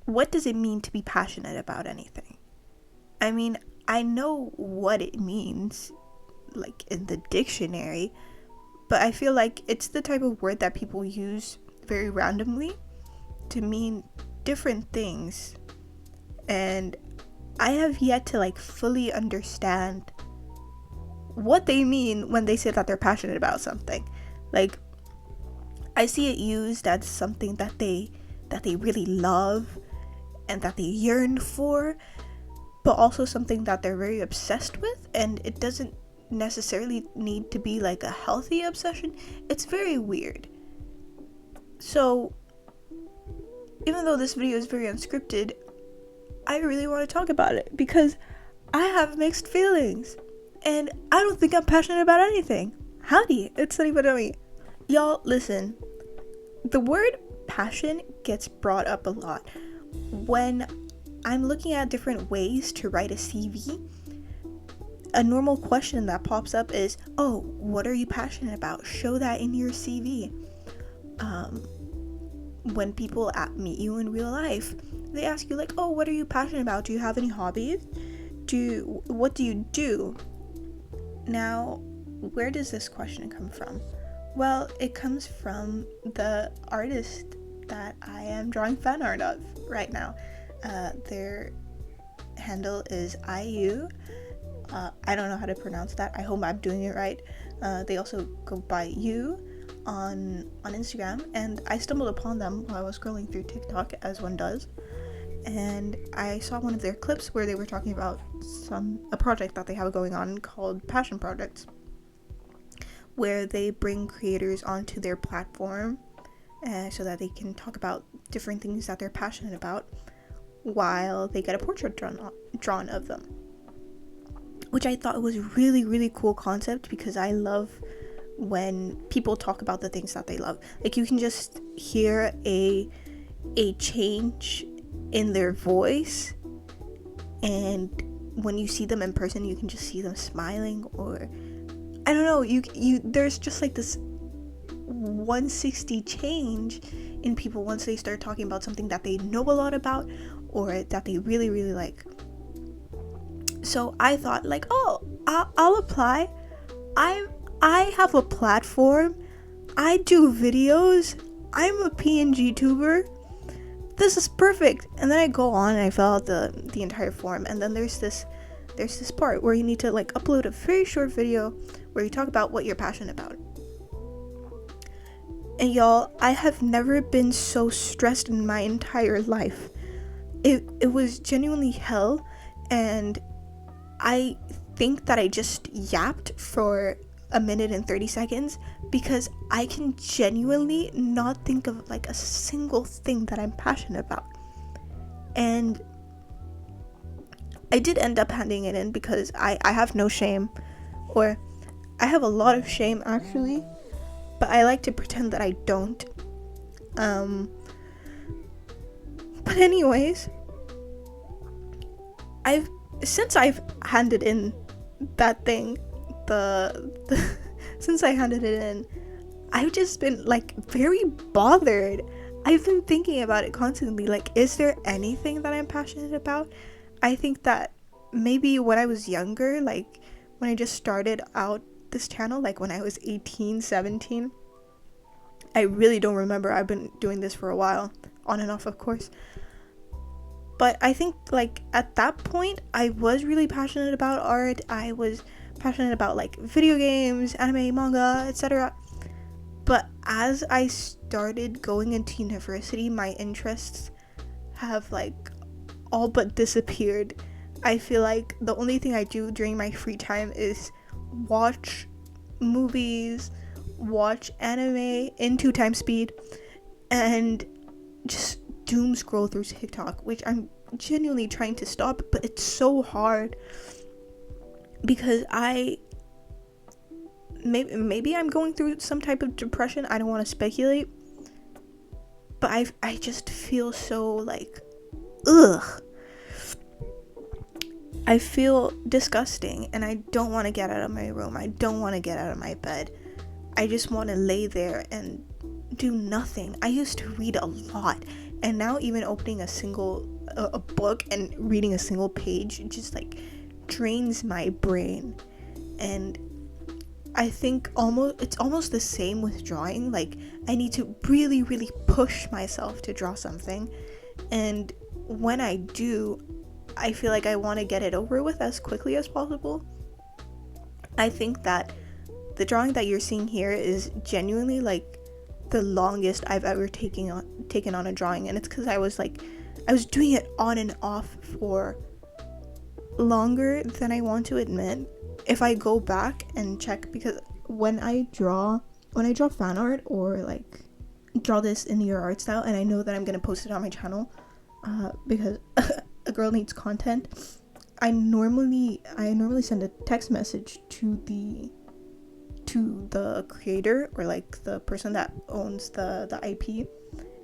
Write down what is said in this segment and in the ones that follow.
what does it mean to be passionate about anything? I mean, I know what it means, like in the dictionary, but I feel like it's the type of word that people use very randomly to mean different things. And I have yet to like fully understand what they mean when they say that they're passionate about something. Like, I see it used as something that they really love and that they yearn for, but also something that they're very obsessed with, and it doesn't necessarily need to be like a healthy obsession. It's very weird. So, even though this video is very unscripted, I really want to talk about it because I have mixed feelings. And I don't think I'm passionate about anything. Howdy, it's Sunny Badami. Y'all, listen. The word passion gets brought up a lot when I'm looking at different ways to write a CV. A normal question that pops up is, oh, what are you passionate about? Show that in your CV. When people meet you in real life, they ask you like, oh, what are you passionate about? Do you have any hobbies? What do you do? Now, where does this question come from? Well, it comes from the artist that I am drawing fan art of right now. Their handle is IU. I don't know how to pronounce that. I hope I'm doing it right. They also go by you on Instagram, and I stumbled upon them while I was scrolling through TikTok, as one does. And I saw one of their clips where they were talking about a project that they have going on called Passion Projects, where they bring creators onto their platform so that they can talk about different things that they're passionate about while they get a portrait drawn of them, which I thought was a really, really cool concept because I love when people talk about the things that they love. Like, you can just hear a change in their voice, and when you see them in person, you can just see them smiling, or I don't know, you there's just like this 160 change in people once they start talking about something that they know a lot about or that they really, really like. So I thought like, oh, I'll apply. I have a platform. I do videos. I'm a PNG tuber. This is perfect. And then I go on and I fill out the entire form, and then there's this part where you need to like upload a very short video where you talk about what you're passionate about. And y'all, I have never been so stressed in my entire life. It was genuinely hell, and I think that I just yapped for a minute and 30 seconds because I can genuinely not think of like a single thing that I'm passionate about. And I did end up handing it in because I have no shame, or I have a lot of shame actually, but I like to pretend that I don't. But anyways, since I've handed in that thing, since I handed it in, I've just been like very bothered. I've been thinking about it constantly. Like, is there anything that I'm passionate about? I think that maybe when I was younger, like when I just started out this channel, like when I was 18, 17, I really don't remember. I've been doing this for a while, on and off, of course. But I think like at that point, I was really passionate about art. I was passionate about like video games, anime, manga, etc. But as I started going into university, my interests have like all but disappeared. I feel like the only thing I do during my free time is watch movies, watch anime in 2x speed, and just doom scroll through TikTok, which I'm genuinely trying to stop, but it's so hard because maybe I'm going through some type of depression. I don't want to speculate, but I just feel so like, ugh. I feel disgusting, and I don't want to get out of my room. I don't want to get out of my bed. I just want to lay there and do nothing. I used to read a lot, And now even opening a book and reading a single page just like drains my brain. And I think it's almost the same with drawing. Like, I need to really, really push myself to draw something. And when I do, I feel like I want to get it over with as quickly as possible. I think that the drawing that you're seeing here is genuinely like the longest I've ever taken on a drawing. And it's because I was doing it on and off for longer than I want to admit. If I go back and check, because when I draw fan art or like draw this in your art style, and I know that I'm gonna post it on my channel because a girl needs content, I normally send a text message to the creator or like the person that owns the IP,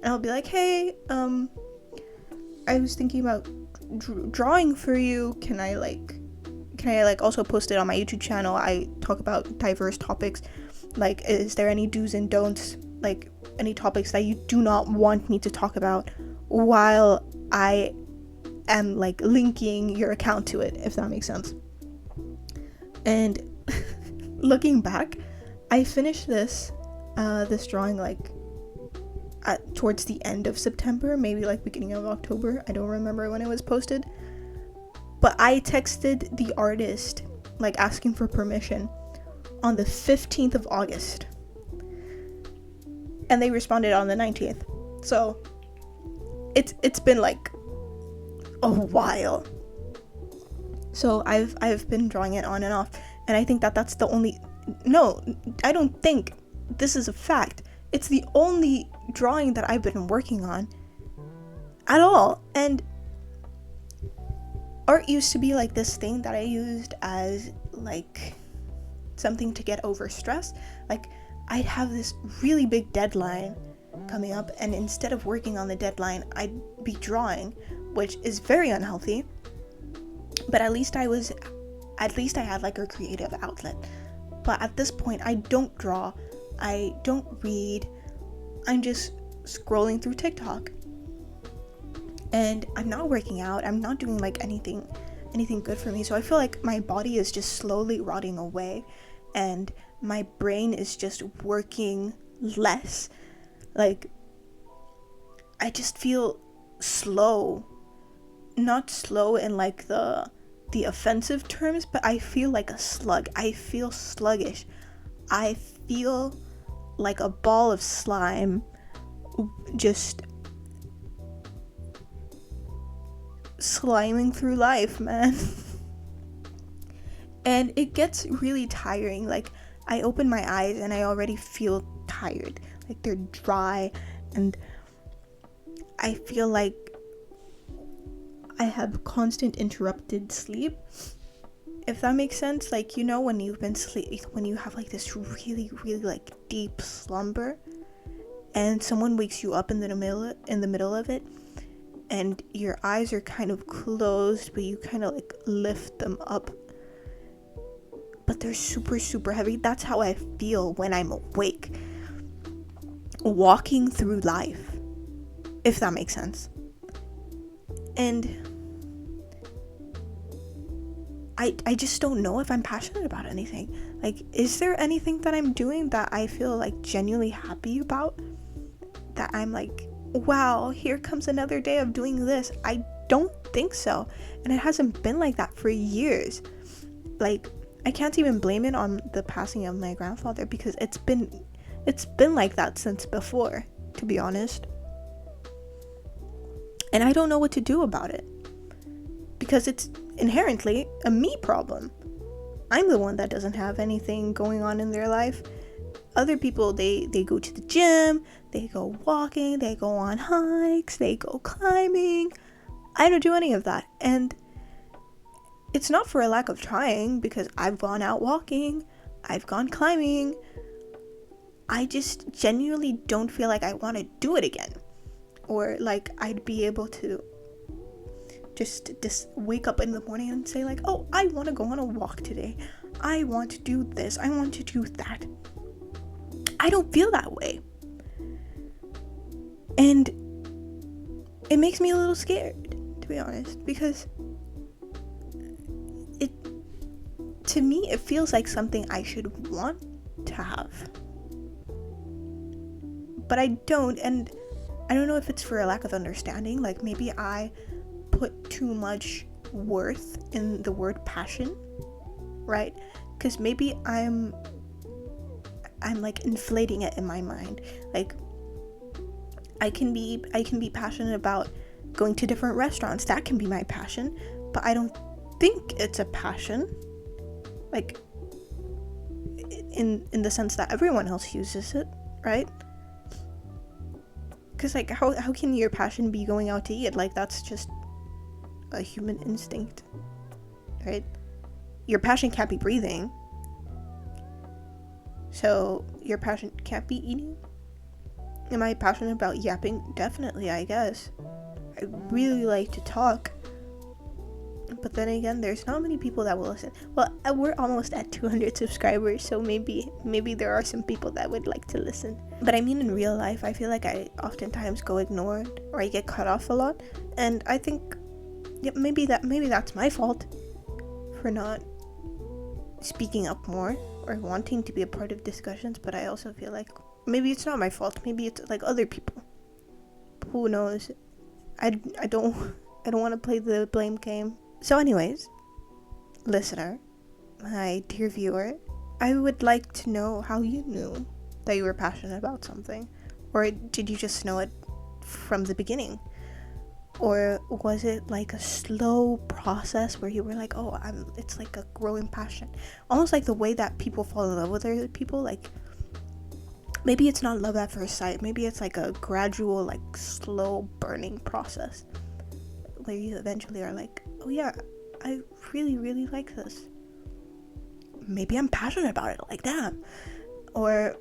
and I'll be like, hey, I was thinking about drawing for you. Can I also post it on my YouTube channel? I talk about diverse topics. Like, is there any do's and don'ts, like any topics that you do not want me to talk about while I am like linking your account to it, if that makes sense? And looking back, I finished this drawing like towards the end of September, maybe like beginning of October. I don't remember when it was posted. But I texted the artist, like, asking for permission on the 15th of August. And they responded on the 19th. So, it's been, like, a while. So, I've been drawing it on and off. And I think that's the only... No, I don't think. This is a fact. It's the only drawing that I've been working on at all. And art used to be like this thing that I used as like something to get over stress. Like, I'd have this really big deadline coming up, and instead of working on the deadline, I'd be drawing, which is very unhealthy. But at least I had like a creative outlet. But at this point, I don't draw, I don't read, I'm just scrolling through TikTok. And I'm not working out, I'm not doing like anything good for me. So I feel like my body is just slowly rotting away, and my brain is just working less. Like, I just feel slow. Not slow in like the offensive terms, but I feel like a slug. I feel sluggish. I feel like a ball of slime just sliming through life, man. And it gets really tiring. Like, I open my eyes and I already feel tired. Like, they're dry, and I feel like I have constant interrupted sleep, if that makes sense. Like, you know, when you have like this really, really like deep slumber, and someone wakes you up in the middle of it, and your eyes are kind of closed, but you kind of like lift them up, but they're super, super heavy. That's how I feel when I'm awake, walking through life, if that makes sense. And I just don't know if I'm passionate about anything. Like, is there anything that I'm doing that I feel like genuinely happy about? That I'm like, wow, here comes another day of doing this. I don't think so. And it hasn't been like that for years. Like, I can't even blame it on the passing of my grandfather, because it's been like that since before, to be honest. And I don't know what to do about it, because it's inherently a me problem. I'm the one that doesn't have anything going on in their life. Other people, they go to the gym, they go walking, they go on hikes, they go climbing. I don't do any of that. And it's not for a lack of trying, because I've gone out walking, I've gone climbing. I just genuinely don't feel like I want to do it again. Or like I'd be able to just wake up in the morning and say like, oh, I want to go on a walk today. I want to do this. I want to do that. I don't feel that way. And it makes me a little scared, to be honest, because to me it feels like something I should want to have, but I don't. And I don't know if it's for a lack of understanding. Like, maybe I put too much worth in the word passion, right? Because maybe I'm like inflating it in my mind. Like, I can be passionate about going to different restaurants. That can be my passion, but I don't think it's a passion, like in the sense that everyone else uses it, right? Because, like, how can your passion be going out to eat? Like, that's just a human instinct, right? Your passion can't be breathing, so your passion can't be eating. Am I passionate about yapping? Definitely, I guess. I really like to talk, but then again, there's not many people that will listen. Well, we're almost at 200 subscribers, so maybe there are some people that would like to listen. But I mean, in real life, I feel like I oftentimes go ignored, or I get cut off a lot, and I think maybe that's my fault for not speaking up more or wanting to be a part of discussions. But I also feel like maybe it's not my fault. Maybe it's like other people. Who knows? I don't want to play the blame game. So anyways, listener, my dear viewer, I would like to know how you knew that you were passionate about something. Or did you just know it from the beginning? Or was it like a slow process where you were like, oh, it's like a growing passion? Almost like the way that people fall in love with other people. Like, maybe it's not love at first sight. Maybe it's like a gradual, like, slow burning process where you eventually are like, oh yeah, I really, really like this. Maybe I'm passionate about it, like, damn. Or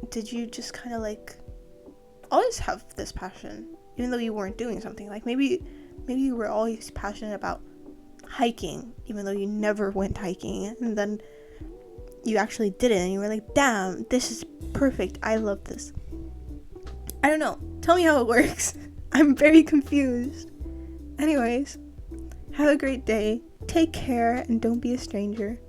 did you just kind of like always have this passion, even though you weren't doing something? Like, maybe you were always passionate about hiking, even though you never went hiking, and then you actually did it, and you were like, damn, this is perfect, I love this. I don't know, tell me how it works. I'm very confused. Anyways, have a great day, take care, and don't be a stranger.